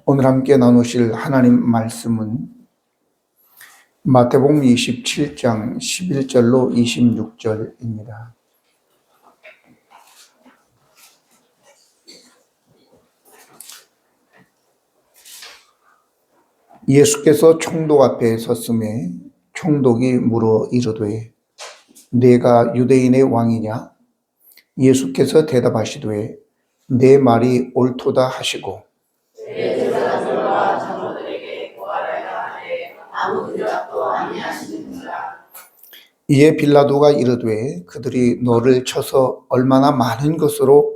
오늘 함께 나누실 하나님 말씀은 마태복음 27장 11절로 26절입니다. 예수께서 총독 앞에 섰음에 총독이 물어 이르되 네가 유대인의 왕이냐? 예수께서 대답하시되 내 말이 옳도다 하시고 내 제사장들과 장로들에게 고하려고 하되 아무 대답도 아니하시는지라. 이에 빌라도가 이르되 그들이 너를 쳐서 얼마나 많은 것으로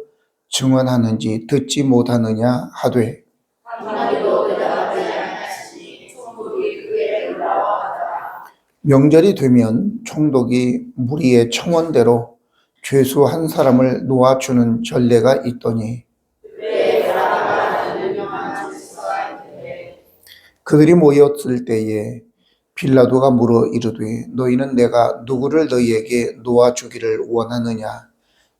증언하는지 듣지 못하느냐 하되 한마디도 대답하지 아니하시니 총독이 그에게 놀라워 하더라. 명절이 되면 총독이 무리의 청원대로 죄수 한 사람을 놓아주는 전례가 있더니 그때에 베라다가 하는 유명한 죄수가 있는데 그들이 모였을 때에 빌라도가 물어 이르되 너희는 내가 누구를 너희에게 놓아주기를 원하느냐?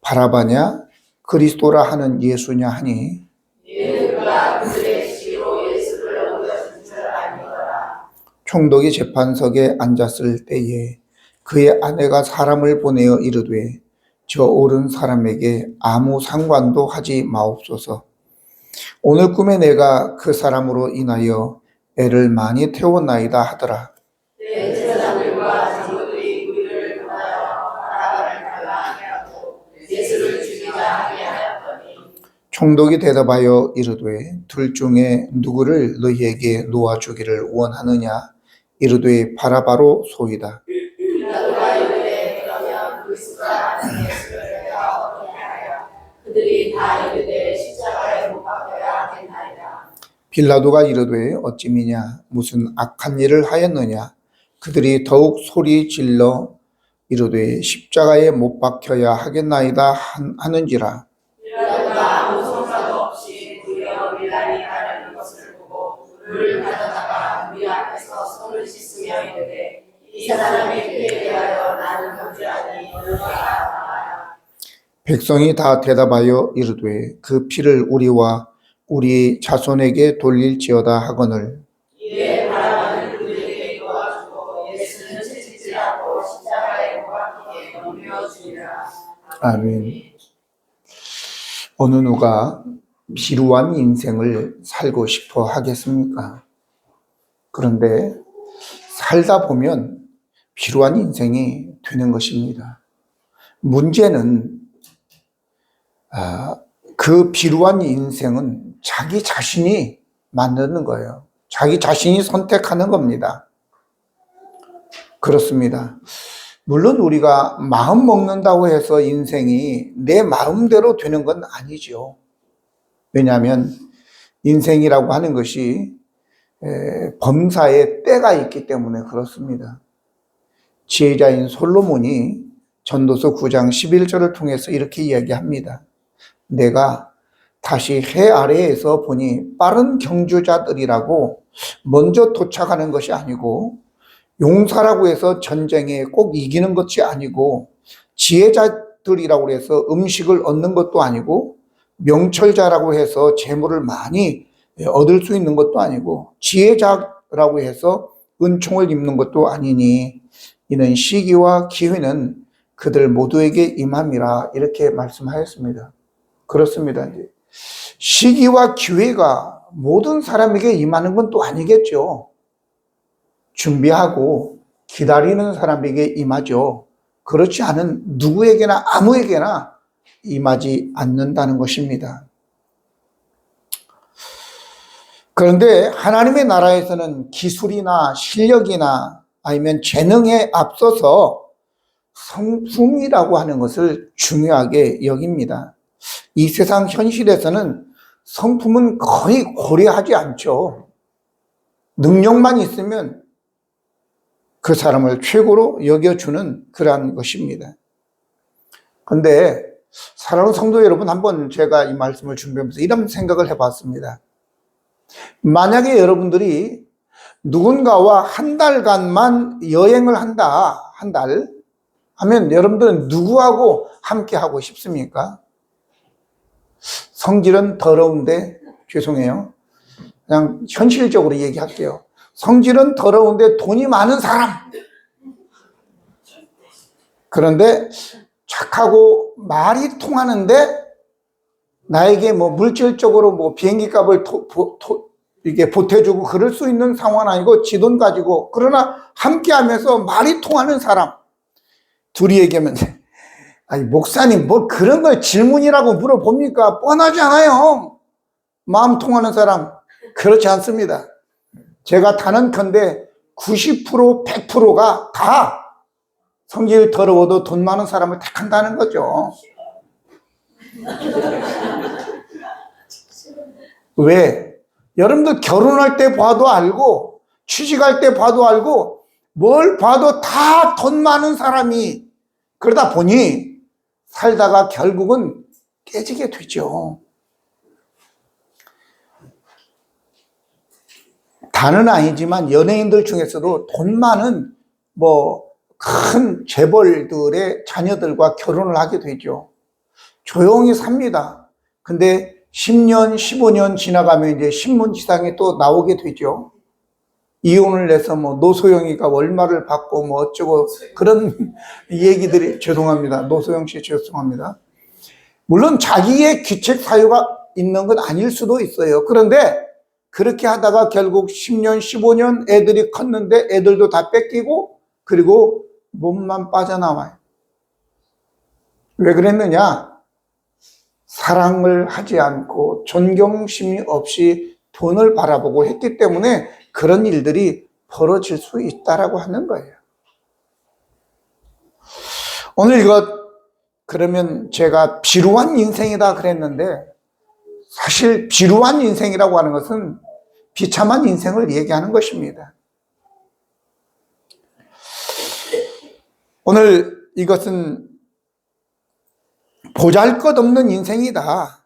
바라바냐? 그리스도라 하는 예수냐 하니 이는 그가 그들의 시기로 예수를 넘겨준 줄 알미더라. 총독이 재판석에 앉았을 때에 그의 아내가 사람을 보내어 이르되 저 옳은 사람에게 아무 상관도 하지 마옵소서. 오늘 꿈에 내가 그 사람으로 인하여 애를 많이 태웠나이다 하더라. 내 제사장들과 장로들이 우리를 보하여 바라바를 달라하게 하고 예수를 죽이자 하게 하였더니 총독이 대답하여 이르되 둘 중에 누구를 너희에게 놓아주기를 원하느냐? 이르되 바라바로 소이다. 빌라도가 이르되 그러면 그리스도라 하는 예수를 내가 어떻게 하여? 그들이 다 이르되 십자가에 못 박혀야 하겠나이다. 빌라도가 이르되 어찌미냐 무슨 악한 일을 하였느냐? 그들이 더욱 소리 질러 이르되 십자가에 못 박혀야 하겠나이다 하는지라. 빌라도가 아무 성사도 없이 무려 밀란이 가려는 것을 보고 물을 가져다가 우리 앞에서 손을 씻으며 이르되 이 사람의 죄에 대하여 나는 범죄하니 너희가 알아야. 백성이 다 대답하여 이르되 그 피를 우리와 우리 자손에게 돌릴지어다 하거늘 이에 바라바는 그들에게 도와주고 예수는 채찍질하고 십자가에 못 박히게 넘겨주리라. 아멘. 어느 누가 비루한 인생을 살고 싶어 하겠습니까? 그런데 살다 보면 비루한 인생이 되는 것입니다. 문제는 그 비루한 인생은 자기 자신이 만드는 거예요. 자기 자신이 선택하는 겁니다. 그렇습니다. 물론 우리가 마음 먹는다고 해서 인생이 내 마음대로 되는 건 아니죠. 왜냐하면 인생이라고 하는 것이 범사에 때가 있기 때문에 그렇습니다. 지혜자인 솔로몬이 전도서 9장 11절을 통해서 이렇게 이야기합니다. 내가 다시 해 아래에서 보니 빠른 경주자들이라고 먼저 도착하는 것이 아니고 용사라고 해서 전쟁에 꼭 이기는 것이 아니고 지혜자들이라고 해서 음식을 얻는 것도 아니고 명철자라고 해서 재물을 많이 얻을 수 있는 것도 아니고 지혜자라고 해서 은총을 입는 것도 아니니 이는 시기와 기회는 그들 모두에게 임함이라 이렇게 말씀하였습니다. 그렇습니다. 시기와 기회가 모든 사람에게 임하는 건 또 아니겠죠. 준비하고 기다리는 사람에게 임하죠. 그렇지 않은 누구에게나 아무에게나 임하지 않는다는 것입니다. 그런데 하나님의 나라에서는 기술이나 실력이나 아니면 재능에 앞서서 성품이라고 하는 것을 중요하게 여깁니다. 이 세상 현실에서는 성품은 거의 고려하지 않죠. 능력만 있으면 그 사람을 최고로 여겨주는 그러한 것입니다. 그런데 사랑하는 성도 여러분, 한번 제가 이 말씀을 준비하면서 이런 생각을 해봤습니다. 만약에 여러분들이 누군가와 한 달간만 여행을 한다, 한 달 하면 여러분들은 누구하고 함께 하고 싶습니까? 성질은 더러운데 죄송해요. 그냥 현실적으로 얘기할게요. 성질은 더러운데 돈이 많은 사람. 그런데 착하고 말이 통하는데 나에게 뭐 물질적으로 뭐 비행기 값을 이게 보태주고 그럴 수 있는 상황은 아니고 지 돈 가지고, 그러나 함께 하면서 말이 통하는 사람. 둘이 얘기하면, 아니, 목사님, 뭐 그런 걸 질문이라고 물어봅니까? 뻔하지 않아요. 마음 통하는 사람. 그렇지 않습니다. 제가 단언컨대 90%, 100%가 다 성질 더러워도 돈 많은 사람을 택한다는 거죠. 왜? 여러분들 결혼할 때 봐도 알고, 취직할 때 봐도 알고, 뭘 봐도 다 돈 많은 사람이, 그러다 보니 살다가 결국은 깨지게 되죠. 다는 아니지만 연예인들 중에서도 돈 많은 큰 재벌들의 자녀들과 결혼을 하게 되죠. 조용히 삽니다. 근데 10년, 15년 지나가면 이제 신문지상에 또 나오게 되죠. 이혼을 해서 뭐 노소영이가 얼마를 받고 뭐 어쩌고 그런 얘기들이, 죄송합니다. 노소영 씨 죄송합니다. 물론 자기의 귀책 사유가 있는 건 아닐 수도 있어요. 그런데 그렇게 하다가 결국 10년, 15년 애들이 컸는데 애들도 다 뺏기고 그리고 몸만 빠져나와요. 왜 그랬느냐? 사랑을 하지 않고 존경심이 없이 돈을 바라보고 했기 때문에 그런 일들이 벌어질 수 있다라고 하는 거예요. 오늘 그러면 제가 비루한 인생이다 그랬는데, 사실 비루한 인생이라고 하는 것은 비참한 인생을 얘기하는 것입니다. 오늘 이것은 보잘것없는 인생이다.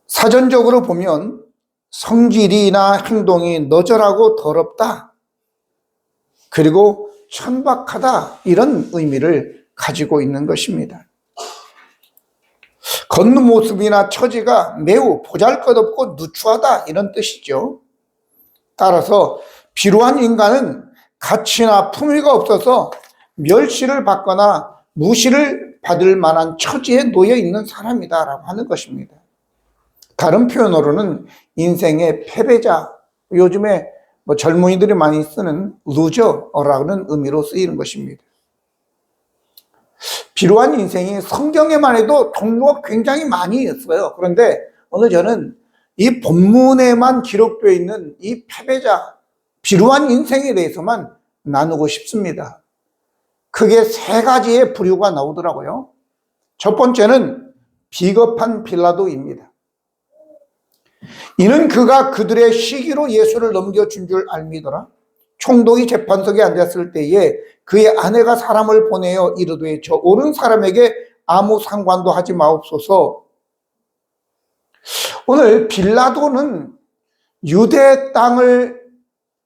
사전적으로 보면 성질이나 행동이 너절하고 더럽다. 그리고 천박하다. 이런 의미를 가지고 있는 것입니다. 걷는 모습이나 처지가 매우 보잘것없고 누추하다. 이런 뜻이죠. 따라서 비루한 인간은 가치나 품위가 없어서 멸시를 받거나 무시를 받을 만한 처지에 놓여 있는 사람이다라고 하는 것입니다. 다른 표현으로는 인생의 패배자, 요즘에 젊은이들이 많이 쓰는 루저라는 의미로 쓰이는 것입니다. 비루한 인생이 성경에만 해도 종류가 굉장히 많이 있어요. 그런데 오늘 저는 이 본문에만 기록되어 있는 이 패배자, 비루한 인생에 대해서만 나누고 싶습니다. 크게 세 가지의 부류가 나오더라고요. 첫 번째는 비겁한 빌라도입니다. 이는 그가 그들의 시기로 예수를 넘겨준 줄 알미더라. 총독이 재판석에 앉았을 때에 그의 아내가 사람을 보내어 이르되 저 옳은 사람에게 아무 상관도 하지 마옵소서. 오늘 빌라도는 유대 땅을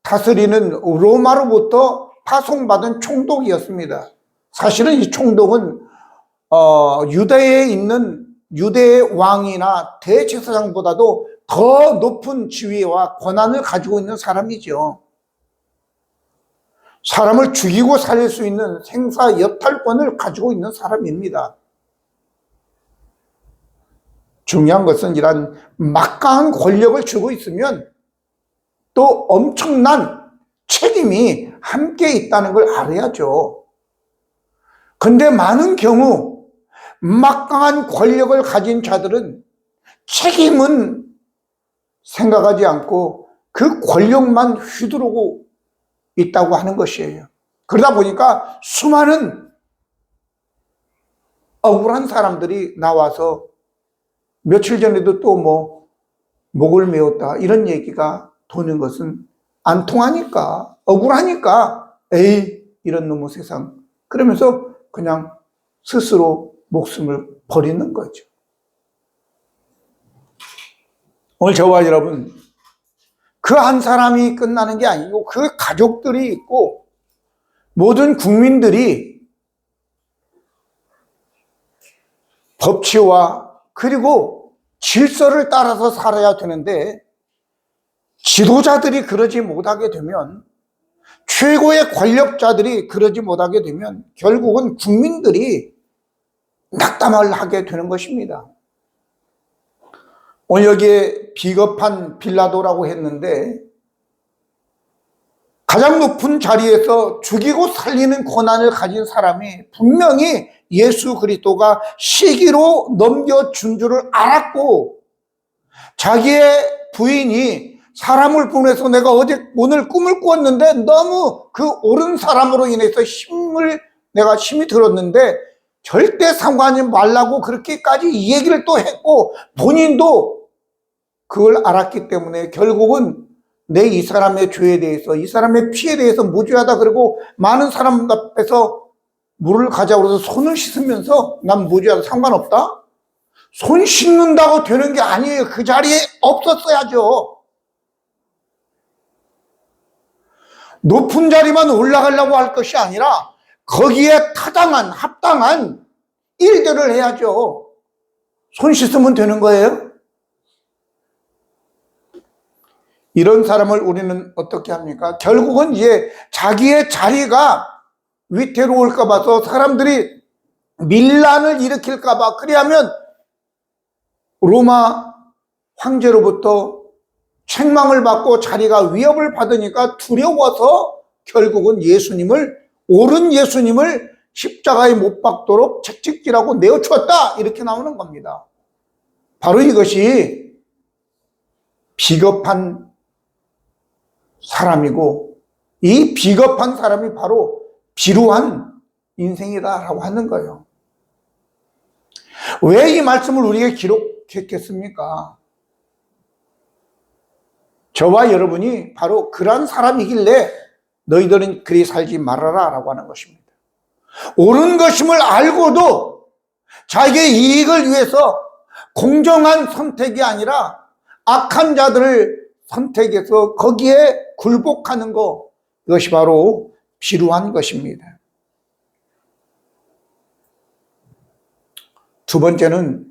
다스리는 로마로부터 파송받은 총독이었습니다. 사실은 이 총독은 유대에 있는 유대의 왕이나 대제사장보다도 더 높은 지위와 권한을 가지고 있는 사람이죠. 사람을 죽이고 살릴 수 있는 생사 여탈권을 가지고 있는 사람입니다. 중요한 것은 이런 막강한 권력을 쥐고 있으면 또 엄청난 책임이 함께 있다는 걸 알아야죠. 근데 많은 경우 막강한 권력을 가진 자들은 책임은 생각하지 않고 그 권력만 휘두르고 있다고 하는 것이에요. 그러다 보니까 수많은 억울한 사람들이 나와서 며칠 전에도 또 목을 메었다 이런 얘기가 도는 것은 안 통하니까, 억울하니까, 에이 이런 놈의 세상, 그러면서 그냥 스스로 목숨을 버리는 거죠. 오늘 저와 여러분, 그 한 사람이 끝나는 게 아니고 그 가족들이 있고 모든 국민들이 법치와 그리고 질서를 따라서 살아야 되는데 지도자들이 그러지 못하게 되면, 최고의 권력자들이 그러지 못하게 되면 결국은 국민들이 낙담을 하게 되는 것입니다. 오늘 여기에 비겁한 빌라도라고 했는데, 가장 높은 자리에서 죽이고 살리는 권한을 가진 사람이 분명히 예수 그리스도가 시기로 넘겨준 줄을 알았고, 자기의 부인이 사람을 보내서 내가 오늘 꿈을 꾸었는데 너무 그 옳은 사람으로 인해서 내가 힘이 들었는데 절대 상관하지 말라고 그렇게까지 이 얘기를 또 했고, 본인도 그걸 알았기 때문에 결국은 이 사람의 죄에 대해서, 이 사람의 피에 대해서 무죄하다 그러고 많은 사람 앞에서 물을 가자고 그래서 손을 씻으면서 난 무죄하다, 상관없다? 손 씻는다고 되는 게 아니에요. 그 자리에 없었어야죠. 높은 자리만 올라가려고 할 것이 아니라 거기에 타당한, 합당한 일들을 해야죠. 손 씻으면 되는 거예요? 이런 사람을 우리는 어떻게 합니까? 결국은 이제 자기의 자리가 위태로울까 봐서, 사람들이 밀란을 일으킬까 봐, 그리하면 로마 황제로부터 책망을 받고 자리가 위협을 받으니까 두려워서 결국은 옳은 예수님을 십자가에 못 박도록 채찍질하고 내어주었다, 이렇게 나오는 겁니다. 바로 이것이 비겁한 사람이고, 이 비겁한 사람이 바로 비루한 인생이다라고 하는 거예요. 왜 이 말씀을 우리에게 기록했겠습니까? 저와 여러분이 바로 그러한 사람이길래 너희들은 그리 살지 말아라 라고 하는 것입니다. 옳은 것임을 알고도 자기의 이익을 위해서 공정한 선택이 아니라 악한 자들을 선택해서 거기에 굴복하는 것, 이것이 바로 비루한 것입니다. 두 번째는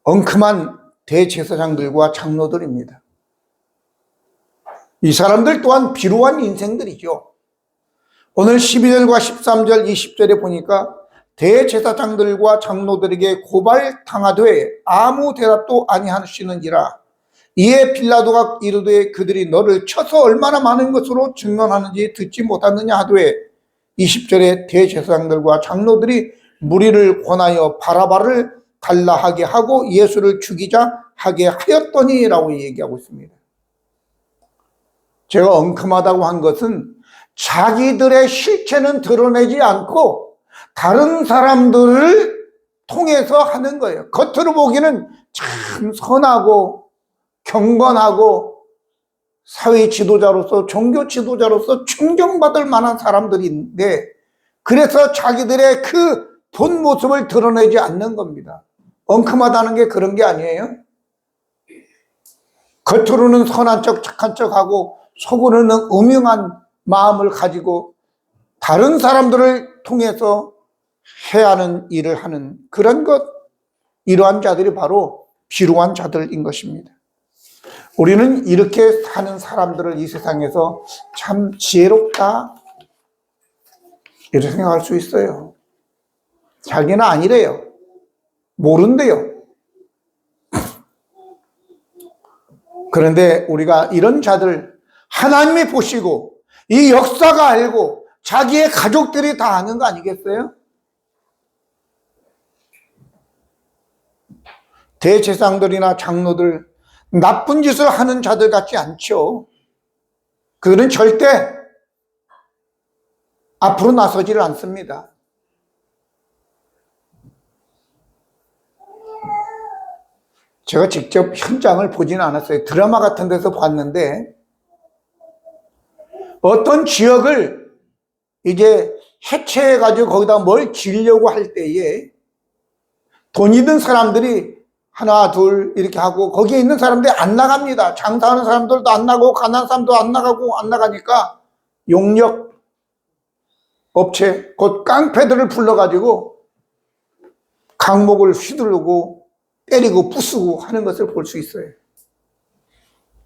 엉큼한 대제사장들과 장로들입니다. 이 사람들 또한 비루한 인생들이죠. 오늘 12절과 13절, 20절에 보니까 대제사장들과 장로들에게 고발당하되 아무 대답도 아니하시는지라. 이에 빌라도가 이르되 그들이 너를 쳐서 얼마나 많은 것으로 증언하는지 듣지 못하느냐 하되, 20절에 대제사장들과 장로들이 무리를 권하여 바라바를 달라하게 하고 예수를 죽이자 하게 하였더니 라고 얘기하고 있습니다. 제가 엉큼하다고 한 것은 자기들의 실체는 드러내지 않고 다른 사람들을 통해서 하는 거예요. 겉으로 보기에는 참 선하고 경건하고 사회 지도자로서, 종교 지도자로서 존경받을 만한 사람들인데, 그래서 자기들의 그 본 모습을 드러내지 않는 겁니다. 엉큼하다는 게 그런 게 아니에요. 겉으로는 선한 척, 착한 척하고 속으로는 음흉한 마음을 가지고 다른 사람들을 통해서 해야 하는 일을 하는 그런 이러한 자들이 바로 비루한 자들인 것입니다. 우리는 이렇게 사는 사람들을 이 세상에서 참 지혜롭다, 이렇게 생각할 수 있어요. 자기는 아니래요. 모른대요. 그런데 우리가 이런 자들 하나님이 보시고 이 역사가 알고 자기의 가족들이 다 아는 거 아니겠어요? 대제사장들이나 장로들, 나쁜 짓을 하는 자들 같지 않죠. 그들은 절대 앞으로 나서지를 않습니다. 제가 직접 현장을 보지는 않았어요. 드라마 같은 데서 봤는데, 어떤 지역을 이제 해체해가지고 거기다 뭘 지으려고 할 때에 돈 있는 사람들이 하나, 둘 이렇게 하고 거기에 있는 사람들이 안 나갑니다. 장사하는 사람들도 안 나가고 가난한 사람도 안 나가니까 용역 업체, 곧 깡패들을 불러가지고 강목을 휘두르고 때리고 부수고 하는 것을 볼 수 있어요.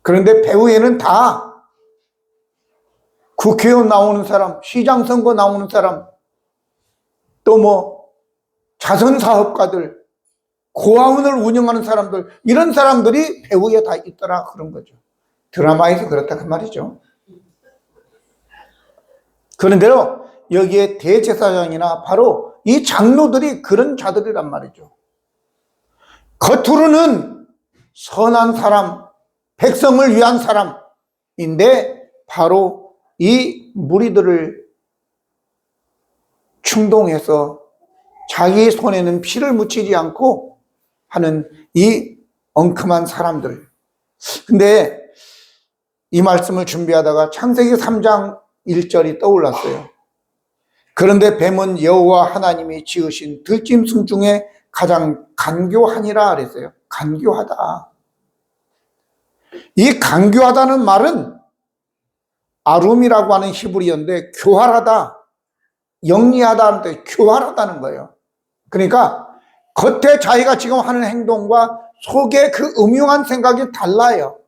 그런데 배후에는 다 국회의원 나오는 사람, 시장 선거 나오는 사람, 또 뭐 자선사업가들, 고아원을 운영하는 사람들, 이런 사람들이 배후에 다 있더라 그런 거죠. 드라마에서 그렇다 그 말이죠. 그런데요, 여기에 대제사장이나 바로 이 장로들이 그런 자들이란 말이죠. 겉으로는 선한 사람, 백성을 위한 사람인데 바로 이 무리들을 충동해서 자기 손에는 피를 묻히지 않고 하는 이 엉큼한 사람들. 근데 이 말씀을 준비하다가 창세기 3장 1절이 떠올랐어요. 그런데 뱀은 여호와 하나님이 지으신 들짐승 중에 가장 간교하니라 그랬어요. 간교하다. 이 간교하다는 말은 아룸이라고 하는 히브리어인데 교활하다, 영리하다는 뜻, 교활하다는 거예요. 그러니까 겉에 자기가 지금 하는 행동과 속에 그 음흉한 생각이 달라요.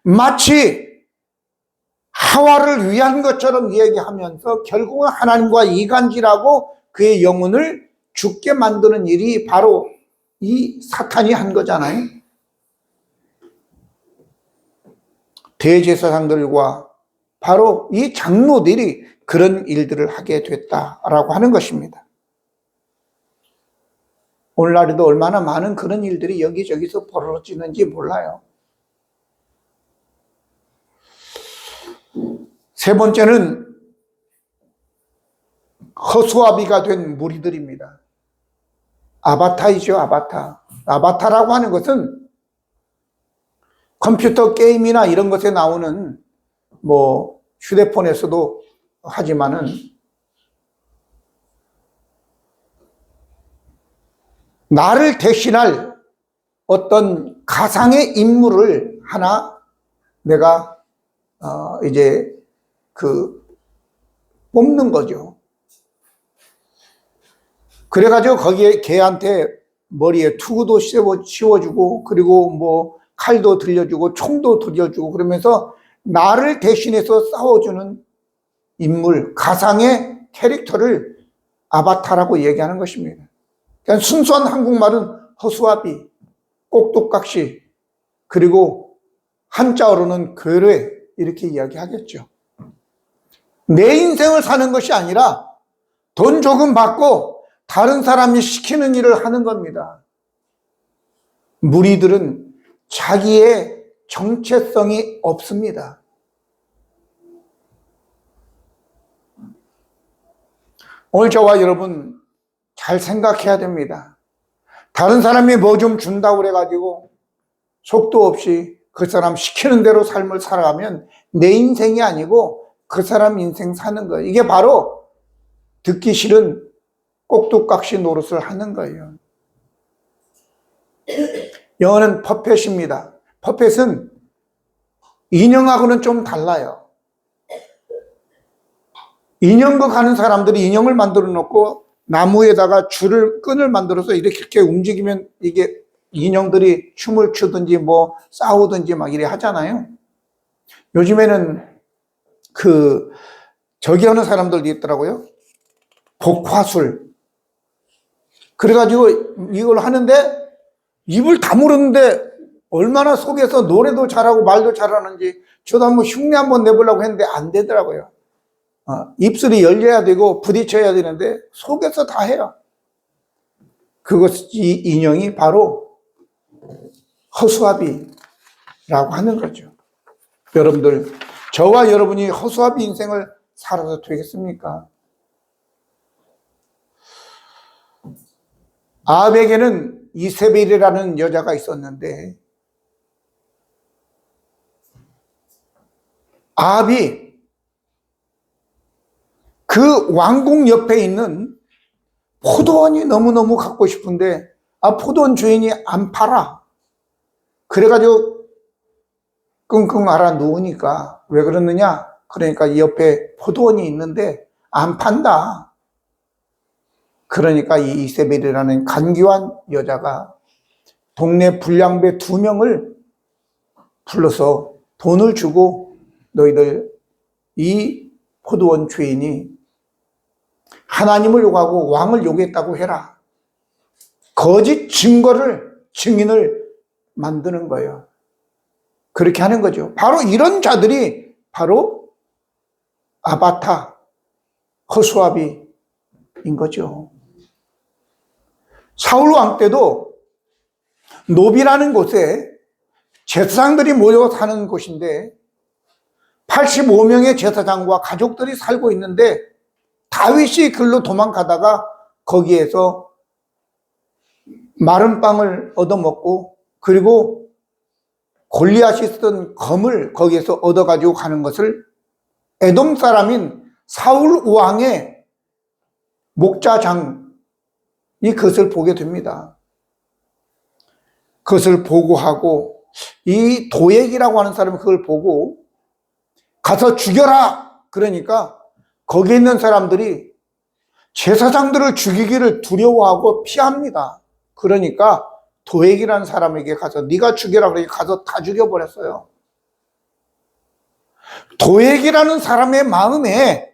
마치 하와를 위한 것처럼 얘기하면서 결국은 하나님과 이간질하고 그의 영혼을 죽게 만드는 일이 바로 이 사탄이 한 거잖아요. 대제사장들과 바로 이 장로들이 그런 일들을 하게 됐다라고 하는 것입니다. 오늘날에도 얼마나 많은 그런 일들이 여기저기서 벌어지는지 몰라요. 세 번째는 허수아비가 된 무리들입니다. 아바타이죠, 아바타. 아바타라고 하는 것은 컴퓨터 게임이나 이런 것에 나오는 뭐 휴대폰에서도 하지만은 나를 대신할 어떤 가상의 인물을 하나 내가 이제 뽑는 거죠. 그래가지고 거기에 걔한테 머리에 투구도 씌워주고 그리고 뭐 칼도 들려주고 총도 들려주고 그러면서 나를 대신해서 싸워주는 인물, 가상의 캐릭터를 아바타라고 얘기하는 것입니다. 그냥 순수한 한국말은 허수아비, 꼭두각시, 그리고 한자어로는 괴뢰 이렇게 이야기하겠죠. 내 인생을 사는 것이 아니라 돈 조금 받고 다른 사람이 시키는 일을 하는 겁니다. 무리들은 자기의 정체성이 없습니다. 오늘 저와 여러분 잘 생각해야 됩니다. 다른 사람이 뭐 좀 준다고 그래가지고 속도 없이 그 사람 시키는 대로 삶을 살아가면 내 인생이 아니고 그 사람 인생 사는 거예요. 이게 바로 듣기 싫은 꼭두각시 노릇을 하는 거예요. 영어는 퍼펫입니다. 퍼펫은 인형하고는 좀 달라요. 인형극 하는 사람들이 인형을 만들어 놓고 나무에다가 끈을 만들어서 이렇게 움직이면 이게 인형들이 춤을 추든지 뭐 싸우든지 막 이래 하잖아요. 요즘에는 저기 하는 사람들도 있더라고요. 복화술. 그래가지고 이걸 하는데 입을 다물었는데 얼마나 속에서 노래도 잘하고 말도 잘하는지 저도 한번 흉내 한번 내보려고 했는데 안 되더라고요. 입술이 열려야 되고 부딪혀야 되는데 속에서 다 해요. 이 인형이 바로 허수아비라고 하는 거죠. 여러분들, 저와 여러분이 허수아비 인생을 살아도 되겠습니까? 아합에게는 이세벨이라는 여자가 있었는데 아합이 그 왕궁 옆에 있는 포도원이 너무너무 갖고 싶은데 포도원 주인이 안 팔아. 그래가지고 끙끙 앓아 누우니까 왜 그러느냐? 그러니까 이 옆에 포도원이 있는데 안 판다. 그러니까 이 이세벨이라는 간교한 여자가 동네 불량배 2명을 불러서 돈을 주고 너희들 이 포도원 주인이 하나님을 욕하고 왕을 욕했다고 해라. 거짓 증인을 만드는 거예요. 그렇게 하는 거죠. 바로 이런 자들이 바로 아바타, 허수아비인 거죠. 사울 왕 때도 노비라는 곳에 제사장들이 모여 사는 곳인데 85명의 제사장과 가족들이 살고 있는데 다윗이 글로 도망가다가 거기에서 마른 빵을 얻어먹고 그리고 골리앗이 쓰던 검을 거기에서 얻어가지고 가는 것을 에돔 사람인 사울 왕의 목자장이 그것을 보게 됩니다. 그것을 보고하고 이 도액이라고 하는 사람이 그걸 보고 가서 죽여라! 그러니까 거기에 있는 사람들이 제사장들을 죽이기를 두려워하고 피합니다. 그러니까 도액이라는 사람에게 가서 네가 죽여라 그러니까 가서 다 죽여버렸어요. 도액이라는 사람의 마음에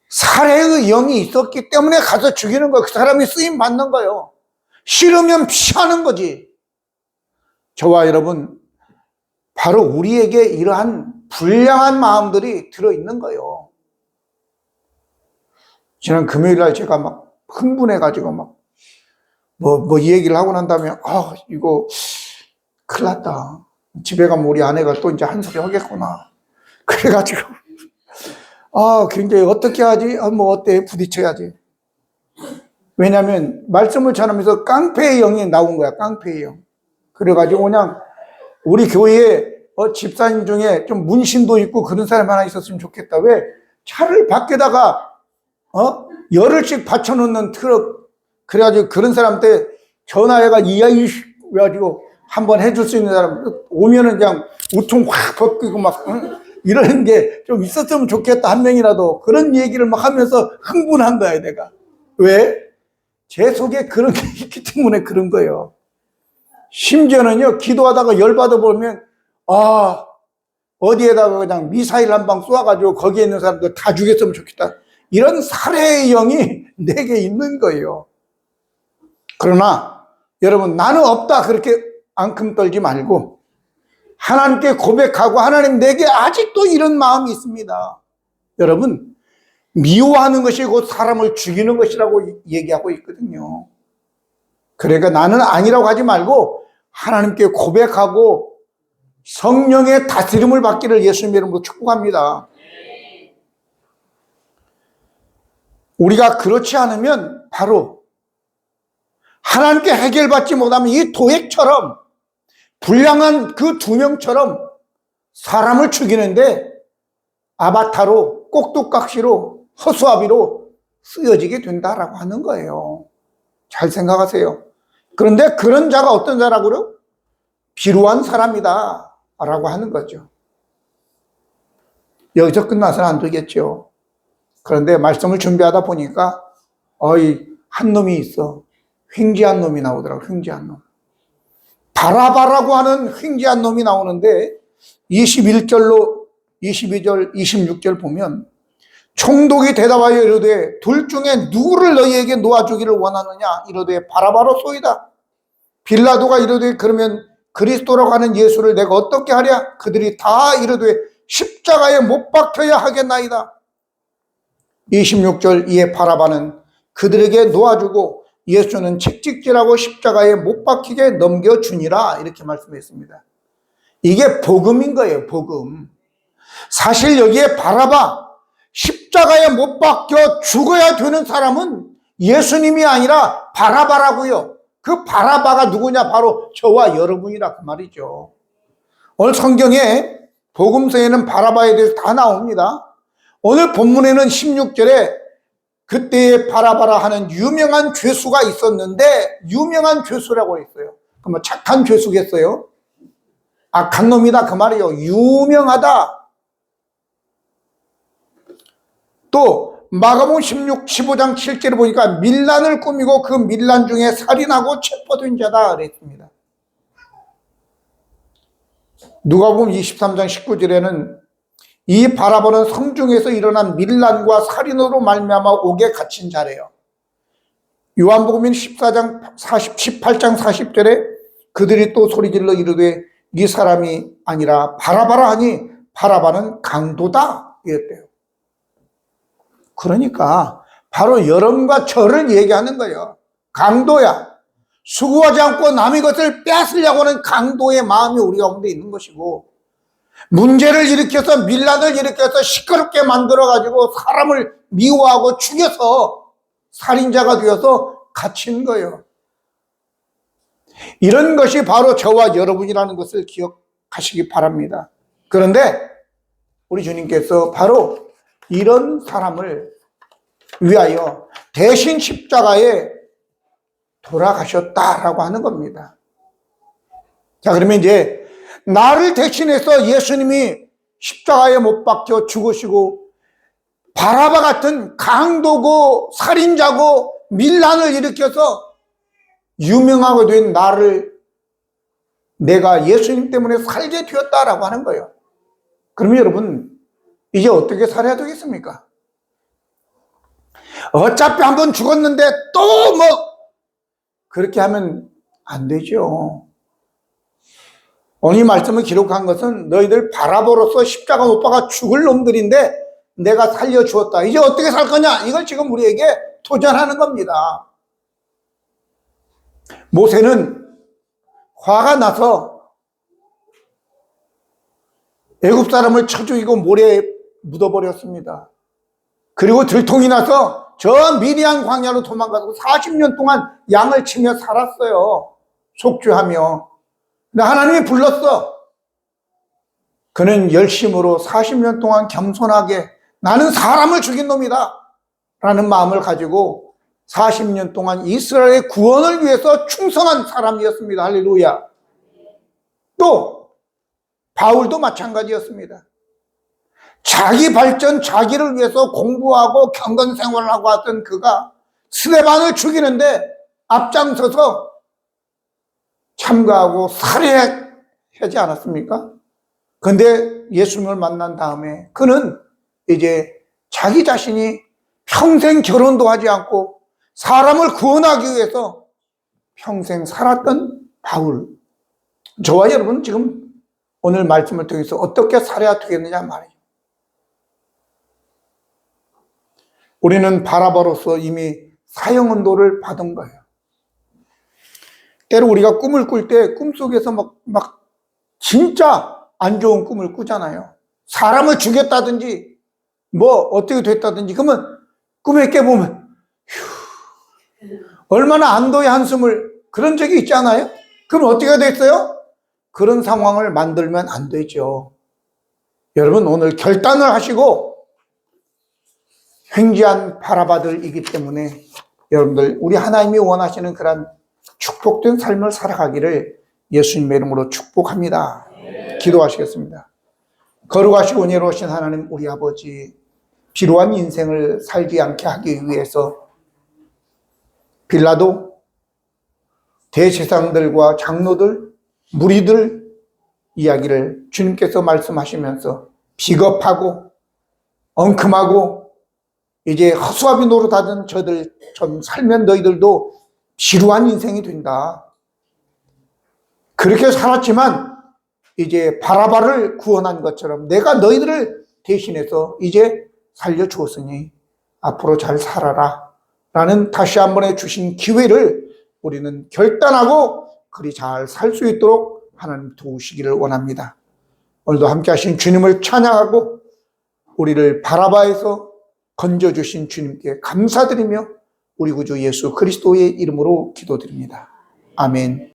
살해의 영이 있었기 때문에 가서 죽이는 거예요. 그 사람이 쓰임 받는 거예요. 싫으면 피하는 거지. 저와 여러분, 바로 우리에게 이러한 불량한 마음들이 들어있는 거예요. 지난 금요일날 제가 막 흥분해가지고 이 얘기를 하고 난 다음에, 이거 큰일 났다. 집에 가면 우리 아내가 또 이제 한 소리 하겠구나. 그래가지고, 굉장히 어떻게 하지? 어때? 부딪혀야지. 왜냐면, 말씀을 전하면서 깡패의 영이 나온 거야, 깡패의 영. 그래가지고 그냥, 우리 교회에 집사님 중에 좀 문신도 있고 그런 사람 하나 있었으면 좋겠다. 왜? 차를 밖에다가, 열흘씩 받쳐놓는 트럭, 그래가지고 그런 사람한테 전화해가 그래가지고 한번 해줄 수 있는 사람, 오면은 그냥 우통 확 벗기고 이러는 게 좀 있었으면 좋겠다, 한 명이라도. 그런 얘기를 막 하면서 흥분한 거야, 내가. 왜? 제 속에 그런 게 있기 때문에 그런 거예요. 심지어는요, 기도하다가 열받아 보면, 어디에다가 그냥 미사일 한 방 쏘아가지고 거기에 있는 사람들 다 죽였으면 좋겠다. 이런 살해의 영이 내게 있는 거예요. 그러나, 여러분, 나는 없다. 그렇게 앙큼 떨지 말고, 하나님께 고백하고, 하나님 내게 아직도 이런 마음이 있습니다. 여러분, 미워하는 것이 곧 사람을 죽이는 것이라고 얘기하고 있거든요. 그러니까 나는 아니라고 하지 말고 하나님께 고백하고 성령의 다스림을 받기를 예수님의 이름으로 축복합니다. 우리가 그렇지 않으면 바로 하나님께 해결받지 못하면 이 도액처럼 불량한 그 2명처럼 사람을 죽이는데 아바타로 꼭두각시로 허수아비로 쓰여지게 된다라고 하는 거예요. 잘 생각하세요. 그런데 그런 자가 어떤 자라고요? 비루한 사람이다 라고 하는 거죠. 여기서 끝나서는 안 되겠죠. 그런데 말씀을 준비하다 보니까 한 놈이 있어. 횡재한 놈이 나오더라고요. 횡재한 놈. 바라바라고 하는 횡재한 놈이 나오는데 21절로 22절, 26절 보면 총독이 대답하여 이르되 둘 중에 누구를 너희에게 놓아주기를 원하느냐 이르되 바라바로소이다. 빌라도가 이르되 그러면 그리스도라고 하는 예수를 내가 어떻게 하랴? 그들이 다 이르되 십자가에 못 박혀야 하겠나이다. 26절 이에 바라바는 그들에게 놓아주고 예수는 채찍질하고 십자가에 못 박히게 넘겨주니라 이렇게 말씀했습니다. 이게 복음인 거예요. 복음. 사실 여기에 바라바 십자가에 못 박혀 죽어야 되는 사람은 예수님이 아니라 바라바라고요. 그 바라바가 누구냐? 바로 저와 여러분이라 그 말이죠. 오늘 성경에 복음서에는 바라바에 대해서 다 나옵니다. 오늘 본문에는 16절에 그때의 바라바라 하는 유명한 죄수가 있었는데 유명한 죄수라고 했어요. 그럼 착한 죄수겠어요? 악한 놈이다 그 말이에요. 유명하다. 또 마가복음 15장 7절에 보니까 밀란을 꾸미고 그 밀란 중에 살인하고 체포된 자다 그랬습니다. 누가복음 23장 19절에는 이 바라보는 성중에서 일어난 밀란과 살인으로 말미암아 옥에 갇힌 자래요. 요한복음 18장 40절에 그들이 또 소리질러 이르되 이 사람이 아니라 바라바라 하니 바라바는 강도다 이랬대요. 그러니까 바로 여러분과 저를 얘기하는 거예요. 강도야. 수고하지 않고 남의 것을 뺏으려고 하는 강도의 마음이 우리 가운데 있는 것이고, 문제를 일으켜서 밀란을 일으켜서 시끄럽게 만들어가지고 사람을 미워하고 죽여서 살인자가 되어서 갇힌 거예요. 이런 것이 바로 저와 여러분이라는 것을 기억하시기 바랍니다. 그런데 우리 주님께서 바로 이런 사람을 위하여 대신 십자가에 돌아가셨다라고 하는 겁니다. 자, 그러면 이제 나를 대신해서 예수님이 십자가에 못 박혀 죽으시고 바라바 같은 강도고 살인자고 밀란을 일으켜서 유명하게 된 나를 내가 예수님 때문에 살게 되었다라고 하는 거예요. 그러면 여러분 이제 어떻게 살아야 되겠습니까? 어차피 한번 죽었는데 또 그렇게 하면 안 되죠. 오늘 이 말씀을 기록한 것은 너희들 바라보로서 십자가 못 박아 죽을 놈들인데 내가 살려주었다. 이제 어떻게 살 거냐? 이걸 지금 우리에게 도전하는 겁니다. 모세는 화가 나서 애굽 사람을 쳐 죽이고 모래에 묻어버렸습니다. 그리고 들통이 나서 저 미디안 광야로 도망가서 40년 동안 양을 치며 살았어요. 속죄하며. 근데 하나님이 불렀어. 그는 열심으로 40년 동안 겸손하게 나는 사람을 죽인 놈이다 라는 마음을 가지고 40년 동안 이스라엘의 구원을 위해서 충성한 사람이었습니다. 할렐루야. 또 바울도 마찬가지였습니다. 자기 발전, 자기를 위해서 공부하고 경건 생활을 하고 왔던 그가 스데반을 죽이는데 앞장서서 참가하고 살해하지 않았습니까? 그런데 예수님을 만난 다음에 그는 이제 자기 자신이 평생 결혼도 하지 않고 사람을 구원하기 위해서 평생 살았던 바울. 저와 여러분 지금 오늘 말씀을 통해서 어떻게 살아야 되겠느냐 말이에요. 우리는 바라바로서 이미 사형언도를 받은 거예요. 때로 우리가 꿈을 꿀 때 꿈속에서 막 진짜 안 좋은 꿈을 꾸잖아요. 사람을 죽였다든지 어떻게 됐다든지. 그러면 꿈에 깨보면 얼마나 안도의 한숨을 그런 적이 있지 않아요? 그럼 어떻게 됐어요? 그런 상황을 만들면 안 되죠. 여러분 오늘 결단을 하시고 횡재한 바라바들이기 때문에 여러분들 우리 하나님이 원하시는 그런 축복된 삶을 살아가기를 예수님의 이름으로 축복합니다. 기도하시겠습니다. 거룩하시고 은혜로우신 하나님 우리 아버지, 비루한 인생을 살지 않게 하기 위해서 빌라도 대제사장들과 장로들, 무리들 이야기를 주님께서 말씀하시면서 비겁하고 엉큼하고 이제 허수아비 노릇하던 저들처럼 살면 너희들도 지루한 인생이 된다. 그렇게 살았지만 이제 바라바를 구원한 것처럼 내가 너희들을 대신해서 이제 살려주었으니 앞으로 잘 살아라 라는 다시 한 번에 주신 기회를 우리는 결단하고 그리 잘 살 수 있도록 하나님 도우시기를 원합니다. 오늘도 함께 하신 주님을 찬양하고 우리를 바라바에서 건져주신 주님께 감사드리며 우리 구주 예수 그리스도의 이름으로 기도드립니다. 아멘.